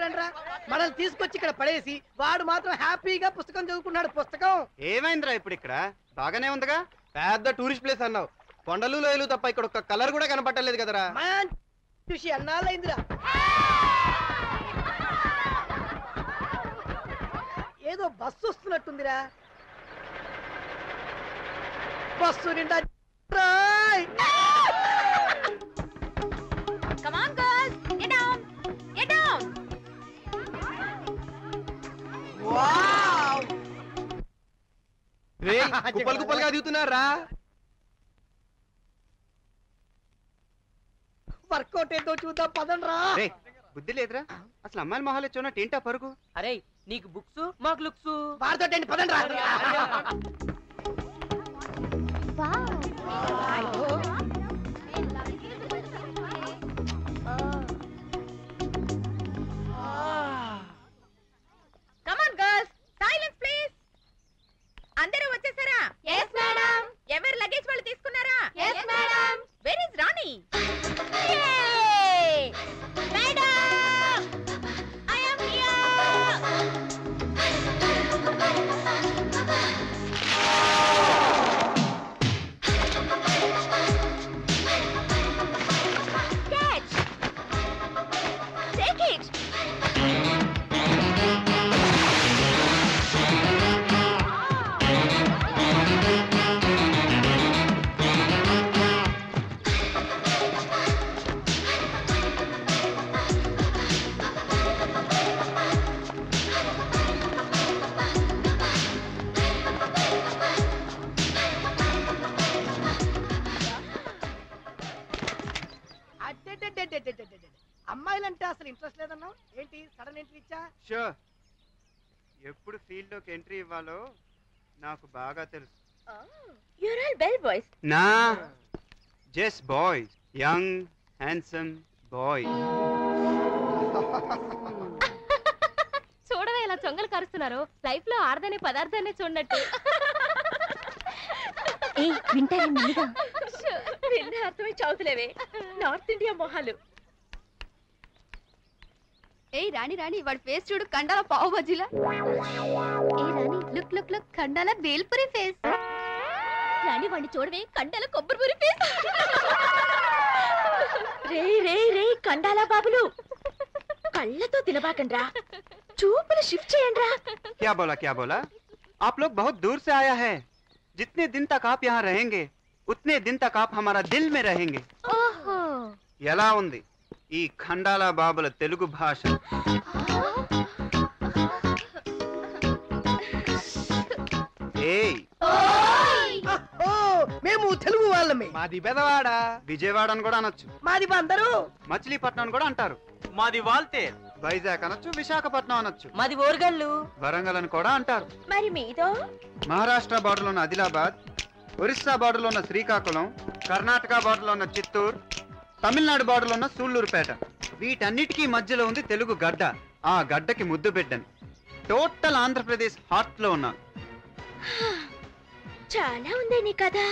చూడండి రా, మనల్ని తీసుకొచ్చి ఇక్కడ పడేసి వాడు మాత్రం హ్యాపీగా పుస్తకం చదువుకున్నాడు. పుస్తకం ఏమైందిరా ఇప్పుడు? ఇక్కడ బాగానే ఉందిగా, పెద్ద టూరిస్ట్ ప్లేస్ అన్నావు. కొండలు లోయలు తప్ప ఇక్కడ ఒక కలర్ కూడా కనపట్టలేదు కదరా. చూసి అన్నాళ్ళైందిరా. ఏదో బస్సు వస్తున్నట్టుందిరా. బస్సు నిండా కుప్పలు కుప్పలుగా దిగుతున్నారా. వర్కౌట్ ఏంటో చూద్దాం పదండ్రా. బుద్ధి లేదురా, అసలు అమ్మాయిల మొహాలు చూడనట్టు ఏంటా పరుగు? అరే నీకు బుక్స్ మాకు లుక్స్. వారితో పదండ్రా. Come on girls, silence please. అందరూ వచ్చేసారా? yes madam. ఎవరు లగేజ్ వాళ్ళు తీసుకున్నారా? yes madam. Where is Rani? Madam I am here. Catch, take it. అమ్మాయిలంటే అసలు ఇంట్రెస్ట్ లేదన్నావు ఏంటి? సడన్ ఎంట్రీ ఇచ్చా. షూర్, ఎప్పుడు ఫీల్డ్ లోకి ఎంట్రీ ఇవ్వాలో నాకు బాగా తెలుసు. You're all bell boys. నా just boys, young handsome boys. చూడవే ఇలా చొంగలు కరుస్తున్నారు. లైఫ్ లో ఆడదనే పదార్థాన్ని చూడనట్టు. వింటే అర్థమై చదువుతులేవే. నార్త్ ఇండియా మొహాలు. ఏయ్ రాణి రాణి, వాడి ఫేస్ చూడు, కండాల పావు బజ్జీలా. ఏ రాణి, లుక్ లుక్ లుక్, కండాల బేల్పురి ఫేస్. రాణి వాడిని చూడవే, కండాల కొబ్బరిపూరి ఫేస్. రే రే రే కండాల బాబులు, కళ్ళతో తినబాకండ్రా, చూపులు షిఫ్ట్ చేయండ్రా. क्या बोला क्या बोला? आप लोग बहुत दूर से आया है. जितने दिन तक आप यहाँ रहेंगे उतने दिन तक आप हमारा दिल में रहेंगे. ఓహో, ఎలా ఉంది ఈ ఖండాల బాబుల తెలుగు భాష? ఏయ్, మేము తెలుగు వాళ్ళమే. మాది బెదవాడ, విజయవాడ అని కూడా అనొచ్చు. మాది అందరూ మచిలీపట్నం కూడా అంటారు. మాది వాల్తేర్. వైజాగ్ అనొచ్చు, విశాఖపట్నం అనొచ్చు, మాది ఓర్గల్లు. వరంగల్ అని కూడా అంటారు. మరి మీదో? మహారాష్ట్ర బార్డర్లో ఉన్న ఆదిలాబాద్, ఒరిస్సా బార్డర్లో ఉన్న శ్రీకాకుళం, కర్ణాటక బార్డర్లో ఉన్న చిత్తూరు, తమిళనాడు బార్డర్లో ఉన్న సూళ్లూరుపేట. వీటన్నిటికీ మధ్యలో ఉంది తెలుగు గడ్డ. ఆ గడ్డకి ముద్దు బిడ్డని. టోటల్ ఆంధ్రప్రదేశ్ హార్ట్ లో ఉన్నాను. చాలా ఉంది నీ కదా.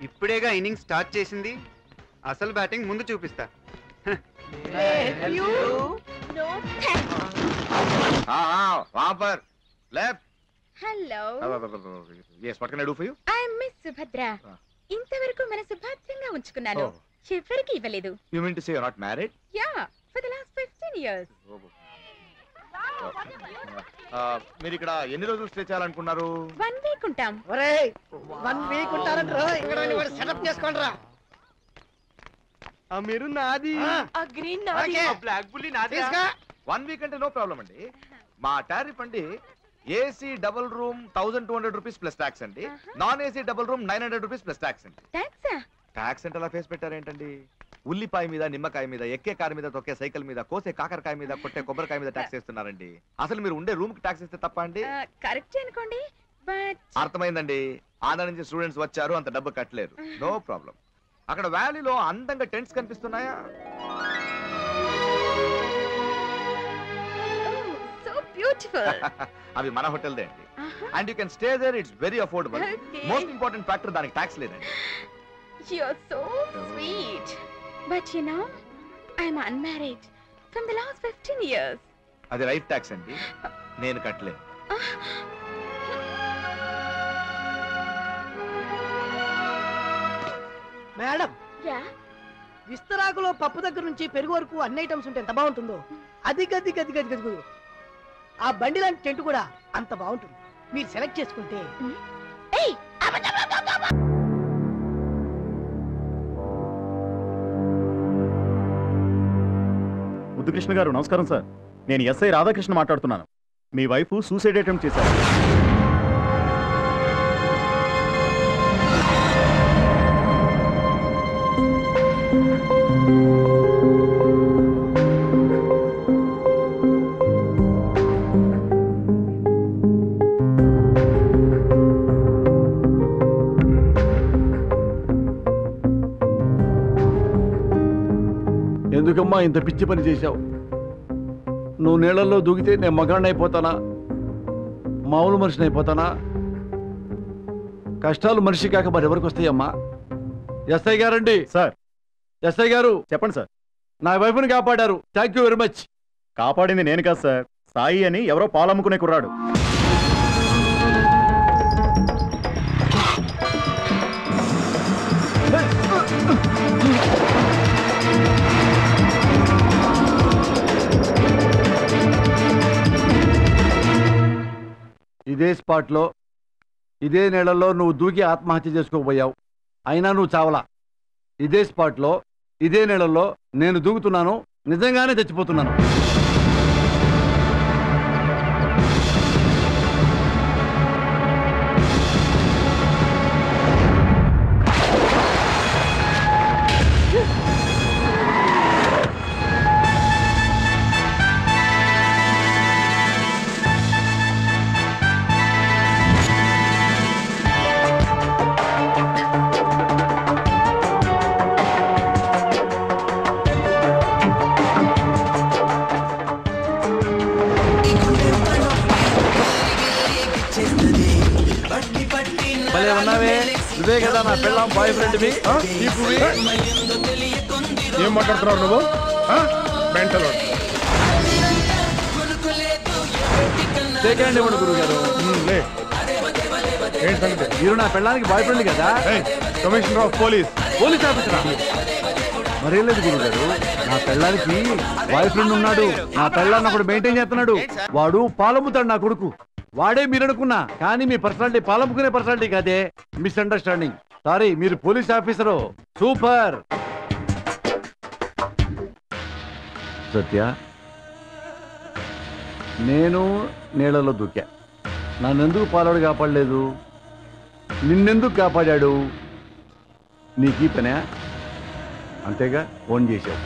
ఇప్పుడేగా ఇన్నింగ్స్ స్టార్ట్ చేసింది. అసలు బ్యాటింగ్ ముందు చూపిస్తా. No thanks. वहाँ पर left. Hello, yes, what can I do for you? I am miss Subhadra. ఇంతవరకు మన సుభద్రంగా ఉంచుకున్నాను, ఎవరికి ఇవ్వలేదు. You mean to say you're not married? Yeah, for the last 15 years. మీరు ఇక్కడ ఎన్ని రోజులు స్టే చేయాలనుకున్నారు? 1 week ఉంటాం. ఒరేయ్ 1 week ఉంటారంట. ఇక్కడ వాడు సెటప్ చేసుకోండిరా. ఆ మీరు నాది, ఆ గ్రీన్ నాది, ఆ బ్లాక్ బుల్లీ నాది. 1 week అంటే నో ప్రాబ్లం అండి. మా టారిఫ్ అండి AC double room 1200 rupees plus tax అండి. Non AC double room 900 rupees plus tax అండి. థాంక్స్. ట్యాక్స్ అంటే అలా ఫేస్ పెట్టారేంటండి? ఉల్లిపాయ మీద, నిమ్మకాయ మీద, ఎక్కే కారు మీద, తొక్కే సైకిల్ మీద, కోసే కాకరకాయ మీద, కొట్టే కొబ్బరికాయ మీద ట్యాక్స్ వేస్తున్నారండి. అసలు మీరు ఉండే రూమ్ కి ట్యాక్స్ ఇస్తే తప్ప అండి? కరెక్ట్ అనుకోండి, బట్ అర్థమైందండి. ఆంధ్ర నుంచి స్టూడెంట్స్ వచ్చారు, అంత డబ్బు కట్టలేరు. No problem. అక్కడ వ్యాలీలో అందంగా టెంట్స్ కనిపిస్తున్నాయా? So beautiful. అవి మన హోటల్ దే అండి. And you can stay there. It's very affordable. Most important factor, దానికి ట్యాక్స్ లేదండి. You're so sweet. But you know, I'm unmarried from the last 15 years. అది రైట్ ట్యాక్స్ అండి, నేను కట్టలేదు. మేడం, విస్తరాకులో పప్పు దగ్గర నుంచి పెరుగు వరకు అన్ని ఐటమ్స్ ఉంటే ఎంత బాగుంటుందో. అది గది గది గది గది ఆ బండి లాంటి టెంట్ కూడా అంత బాగుంటుంది. మీరు సెలెక్ట్ చేసుకుంటే. ముద్దుకృష్ణ గారు నమస్కారం సార్. నేను ఎస్ఐ రాధాకృష్ణ మాట్లాడుతున్నాను. మీ వైఫ్ సూసైడ్ అటెంప్ట్ చేశారు. ఎందుకమ్మా ఇంత పిచ్చి పని చేశావు? నువ్వు నీళ్ళల్లో దూకితే నేను మగాడిని అయిపోతానా, మామూలు మనిషిని అయిపోతానా? కష్టాలు మనిషి కాక మరి ఎవరికి వస్తాయమ్మా? ఎస్ఐ గారండి. సార్. ఎస్ఐ గారు చెప్పండి సార్. నా వైఫ్ని కాపాడారు, థ్యాంక్ యూ వెరీ మచ్. కాపాడింది నేను కాదు సార్, సాయి అని ఎవరో పాలమ్ముకునే కుర్రాడు. ఇదే స్పాట్లో ఇదే నీళ్ళల్లో నువ్వు దూకి ఆత్మహత్య చేసుకోబోయావు, అయినా నువ్వు చావలా. ఇదే స్పాట్లో ఇదే నీళ్ళల్లో నేను దూకుతున్నాను, నిజంగానే చచ్చిపోతున్నాను. నువ్వే కదా నా పెళ్ళాం బాయ్ ఫ్రెండ్. ఏం మాట్లాడుతున్నావు నువ్వు? సేకండి గురువు గారు. మీరు నా పెళ్ళానికి బాయ్ ఫ్రెండ్ కదా? Commissioner of police. పోలీస్ ఆఫీసరా? మరేం లేదు గురువు గారు, నా పెళ్ళానికి బాయ్ ఫ్రెండ్ ఉన్నాడు. నా పెళ్ళాన్ని ఒకడు మెయింటైన్ చేస్తున్నాడు. వాడు పాలమ్ముతాడు నా కొడుకు. వాడే మీరు అనుకున్నా, కానీ మీ పర్సనాలిటీ పాలమ్ముకునే పర్సనాలిటీ కాదే. మిస్అండర్స్టాండింగ్. సారీ, మీరు పోలీస్ ఆఫీసరు. సూపర్. సత్య, నేను నీళ్ళలో దూకా. నన్నెందుకు పాలవాడు కాపాడలేదు? నిన్నెందుకు కాపాడాడు? నీకు ఈ పనే? అంతేగా, ఫోన్ చేసావు,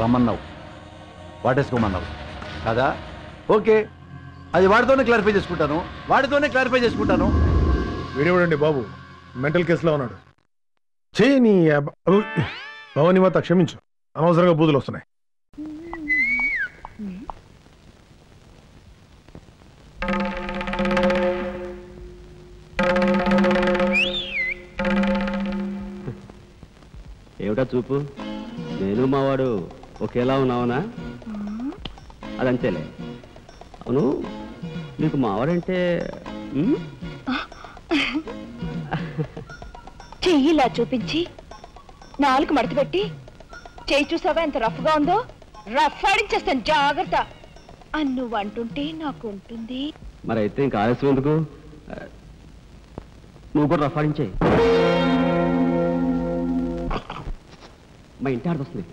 రమ్మన్నావు, వాటేసుకోమన్నావు కదా? ఓకే, అది వాడితోనే క్లారిఫై చేసుకుంటాను. వీడేవాడండి బాబు, మెంటల్ కేసులో ఉన్నాడు. చేయని భవని మాత క్షమించు, అనవసరంగా బూదులు వస్తున్నాయి. ఏమిటా చూపు? నేను మావాడు ఒకేలా ఉన్నావునా? అదంతేలే. అవును, నీకు మావాడంటే చెయ్యిలా చూపించి నాలుగు మడత పెట్టి చెయ్యి చూసావా ఎంత రఫ్ గా ఉందో? రఫ్ ఆడించేస్తాను, జాగ్రత్త. నువ్వు అంటుంటే నాకు ఉంటుంది. మరి అయితే ఇంకా ఆలస్యం ఎందుకు? నువ్వు కూడా రఫ్ ఆడించేయి. మా ఇంటి ఆడదొస్తుంది.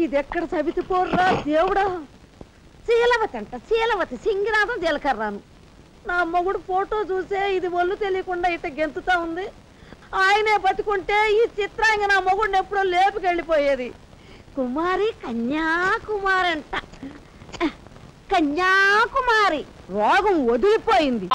ఇదెక్కడ సవితిపోర్రా దేవుడా! శీలవతి అంట, శీలవతి, సింగినాథం జీలకర్రాను. నా మొగుడు ఫోటో చూసే ఇది ఒళ్ళు తెలియకుండా ఇట గెంతుతా ఉంది. ఆయనే బతుకుంటే ఈ చిత్రాంగ నా మొగుడిని ఎప్పుడో లేపుకెళ్ళిపోయేది. కుమారి, కన్యాకుమారి అంట, కన్యాకుమారి. రోగం వదిలిపోయింది.